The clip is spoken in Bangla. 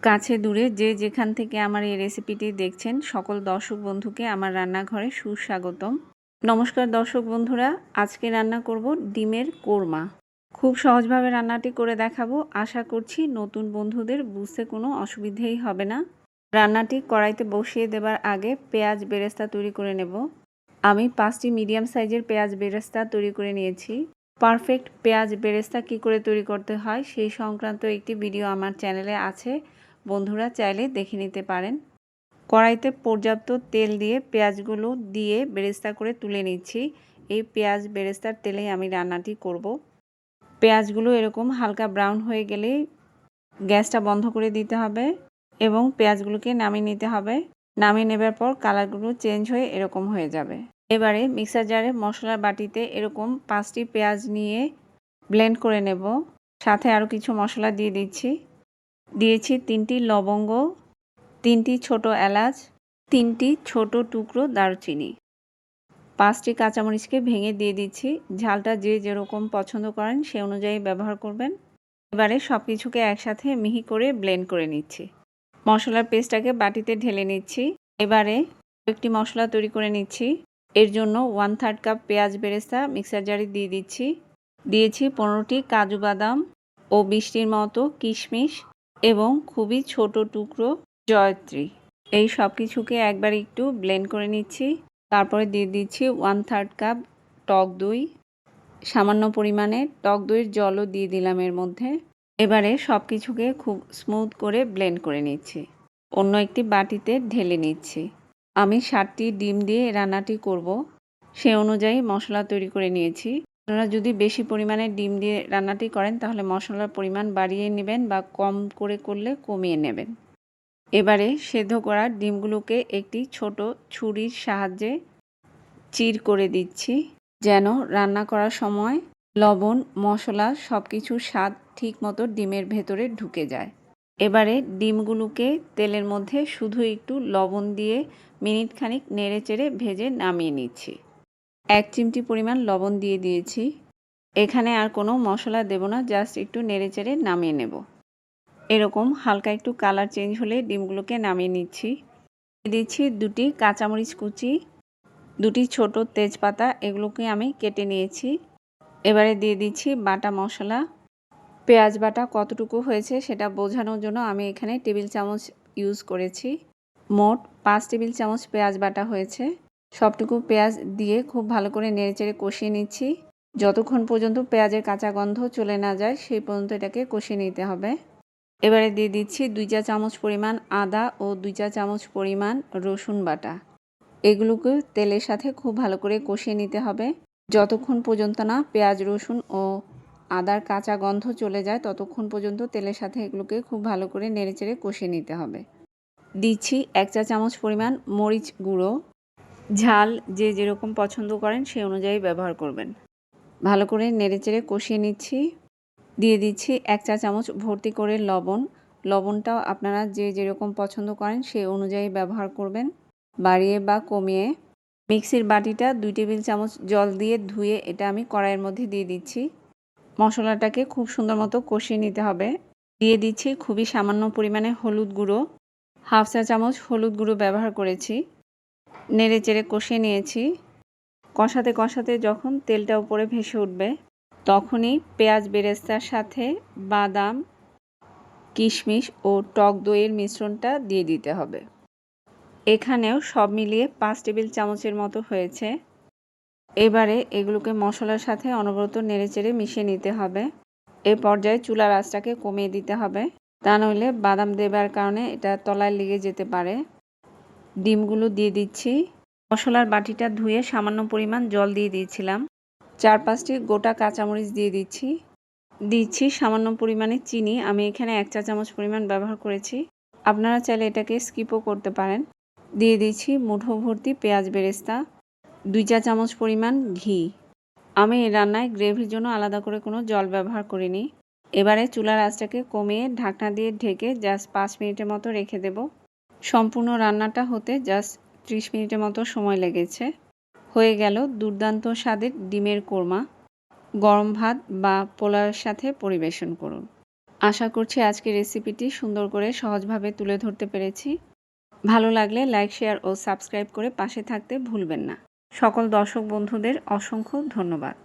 কাছে দূরে যে যেখান থেকে আমার এই রেসিপিটি দেখছেন সকল দর্শক বন্ধুকে আমার রান্নাঘরে সুস্বাগতম। নমস্কার দর্শক বন্ধুরা, আজকে রান্না করব ডিমের কোরমা। খুব সহজভাবে রান্নাটি করে দেখাবো। আশা করছি নতুন বন্ধুদের বুঝতে কোনো অসুবিধেই হবে না। রান্নাটি কড়াইতে বসিয়ে দেবার আগে পেঁয়াজ বেরেস্তা তৈরি করে নেব। আমি 5টি মিডিয়াম সাইজের পেঁয়াজ বেরেস্তা তৈরি করে নিয়েছি। পারফেক্ট পেঁয়াজ বেরেস্তা কী করে তৈরি করতে হয় সেই সংক্রান্ত একটি ভিডিও আমার চ্যানেলে আছে, বন্ধুরা চাইলে দেখে নিতে পারেন। কড়াইতে পর্যাপ্ত তেল দিয়ে পেঁয়াজগুলো দিয়ে বেরেস্তা করে তুলে নিচ্ছি। এই পেঁয়াজ বেরেস্তার তেলেই আমি রান্নাটি করব। পেঁয়াজগুলো এরকম হালকা ব্রাউন হয়ে গেলে গ্যাসটা বন্ধ করে দিতে হবে এবং পেঁয়াজগুলোকে নামিয়ে নিতে হবে। নামিয়ে নেবার পর কালারগুলো চেঞ্জ হয়ে এরকম হয়ে যাবে। এবারে মিক্সার জারে মশলার বাটিতে এরকম 5টি পেঁয়াজ নিয়ে ব্লেন্ড করে নেব। সাথে আরও কিছু মশলা দিয়ে দিচ্ছি। দিয়েছি 3টি লবঙ্গ, 3টি ছোট এলাচ, 3টি ছোট টুকরো দারুচিনি, 5টি কাঁচামরিচকে ভেঙে দিয়ে দিচ্ছি। ঝালটা যে যেরকম পছন্দ করেন সে অনুযায়ী ব্যবহার করবেন। এবারে সব কিছুকে একসাথে মিহি করে ব্লেন্ড করে নিচ্ছি। মশলার পেস্টটাকে বাটিতে ঢেলে নিচ্ছি। এবারে একটি মশলা তৈরি করে নিচ্ছি। এর জন্য 1/3 কাপ পেঁয়াজ বেরেস্তা মিক্সার জারে দিয়ে দিচ্ছি। দিয়েছি 15টি কাজু বাদাম ও 20টির মতো কিশমিশ এবং খুবই ছোট টুকরো জয়ত্রী। এই সব কিছুকে একবার একটু ব্লেন্ড করে নিচ্ছি। তারপরে দিয়ে দিচ্ছি 1/3 কাপ টক দই। সামান্য পরিমাণে টক দইয়ের জলও দিয়ে দিলাম এর মধ্যে। এবারে সব কিছুকে খুব স্মুথ করে ব্লেন্ড করে নিচ্ছি। অন্য একটি বাটিতে ঢেলে নিচ্ছি। আমি 7টি ডিম দিয়ে রান্নাটি করব, সে অনুযায়ী মশলা তৈরি করে নিয়েছি। আপনারা যদি বেশি পরিমাণে ডিম দিয়ে রান্নাটি করেন তাহলে মশলার পরিমাণ বাড়িয়ে নেবেন বা কম করে করলে কমিয়ে নেবেন। এবারে সেদ্ধ করা ডিমগুলোকে একটি ছোট ছুরির সাহায্যে চির করে দিচ্ছি, যেন রান্না করার সময় লবণ মশলা সব কিছুর স্বাদ ঠিক মতো ডিমের ভেতরে ঢুকে যায়। এবারে ডিমগুলোকে তেলের মধ্যে শুধু একটু লবণ দিয়ে মিনিট খানিক নেড়ে চেড়ে ভেজে নামিয়ে নিচ্ছি। 1 চিমটি পরিমাণ লবণ দিয়ে দিয়েছি। এখানে আর কোনো মশলা দেব না, জাস্ট একটু নেড়ে চেড়ে নামিয়ে নেব। এরকম হালকা একটু কালার চেঞ্জ হলে ডিমগুলোকে নামিয়ে নিচ্ছি। দিচ্ছি 2টি কাঁচামরিচ কুচি, 2টি ছোট তেজপাতা, এগুলোকে আমি কেটে নিয়েছি। এবারে দিয়ে দিচ্ছি বাটা মশলা। পেঁয়াজ বাটা কতটুকু হয়েছে সেটা বোঝানোর জন্য আমি এখানে টেবিল চামচ ইউজ করেছি। মোট 5 টেবিল চামচ পেঁয়াজ বাটা হয়েছে। সবটুকু পেঁয়াজ দিয়ে খুব ভালো করে নেড়েচেড়ে কষিয়ে নিচ্ছি। যতক্ষণ পর্যন্ত পেঁয়াজের কাঁচা গন্ধ চলে না যায় সেই পর্যন্ত এটাকে কষিয়ে নিতে হবে। এবারে দিয়ে দিচ্ছি 2 চা চামচ পরিমাণ আদা ও 2 চা চামচ পরিমাণ রসুন বাটা। এগুলোকে তেলের সাথে খুব ভালো করে কষিয়ে নিতে হবে। যতক্ষণ পর্যন্ত না পেঁয়াজ রসুন ও আদার কাঁচা গন্ধ চলে যায় ততক্ষণ পর্যন্ত তেলের সাথে এগুলোকে খুব ভালো করে নেড়েচেড়ে কষিয়ে নিতে হবে। দিচ্ছি 1 চা চামচ পরিমাণ মরিচ গুঁড়ো। ঝাল যে যেরকম পছন্দ করেন সেই অনুযায়ী ব্যবহার করবেন। ভালো করে নেড়েচেড়ে কষিয়ে নিচ্ছি। দিয়ে দিচ্ছি 1 চা চামচ ভর্তি করে লবণ। লবণটাও আপনারা যে যেরকম পছন্দ করেন সেই অনুযায়ী ব্যবহার করবেন, বাড়িয়ে বা কমিয়ে। মিক্সির বাটিটা 2 টেবিল চামচ জল দিয়ে ধুয়ে এটা আমি কড়াইয়ের মধ্যে দিয়ে দিচ্ছি। মশলাটাকে খুব সুন্দর মতো কষিয়ে নিতে হবে। দিয়ে দিচ্ছি খুবই সামান্য পরিমাণে হলুদ গুঁড়ো, 1/2 চা চামচ হলুদ গুঁড়ো ব্যবহার করেছি। নেড়ে চেড়ে কষিয়ে নিয়েছি। কষাতে কষাতে যখন তেলটা উপরে ভেসে উঠবে তখনই পেঁয়াজ বেরেস্তার সাথে বাদাম কিশমিশ ও টক দইয়ের মিশ্রণটা দিয়ে দিতে হবে। এখানেও সব মিলিয়ে 5 টেবিল চামচের মতো হয়েছে। এবারে এগুলোকে মশলার সাথে অনবরত নেড়েচেড়ে মিশিয়ে নিতে হবে। এই পর্যায়ে চুলার আঁচটাকে কমিয়ে দিতে হবে, তা নইলে বাদাম দেবার কারণে এটা তলায় লেগে যেতে পারে। ডিমগুলো দিয়ে দিচ্ছি। মশলার বাটিটা ধুয়ে সামান্য পরিমাণ জল দিয়ে দিয়েছিলাম। 4-5টি গোটা কাঁচামরিচ দিয়ে দিচ্ছি। দিচ্ছি সামান্য পরিমাণে চিনি, আমি এখানে 1 চা চামচ পরিমাণ ব্যবহার করেছি। আপনারা চাইলে এটাকে স্কিপও করতে পারেন। দিয়ে দিচ্ছি মুঠো ভর্তি পেঁয়াজ বেরেস্তা, 2 চা চামচ পরিমাণ ঘি। আমি এই রান্নায় গ্রেভির জন্য আলাদা করে কোনো জল ব্যবহার করিনি। এবারে চুলার আঁচটাকে কমিয়ে ঢাকনা দিয়ে ঢেকে জাস্ট 5 মিনিটের মতো রেখে দেব। সম্পূর্ণ রান্নাটা হতে জাস্ট 30 মিনিটের মতো সময় লেগেছে। হয়ে গেল দুর্দান্ত স্বাদের ডিমের কোরমা। গরম ভাত বা পোলাওয়ের সাথে পরিবেশন করুন। আশা করছি আজকের রেসিপিটি সুন্দর করে সহজভাবে তুলে ধরতে পেরেছি। ভালো লাগলে লাইক, শেয়ার ও সাবস্ক্রাইব করে পাশে থাকতে ভুলবেন না। সকল দর্শক বন্ধুদের অসংখ্য ধন্যবাদ।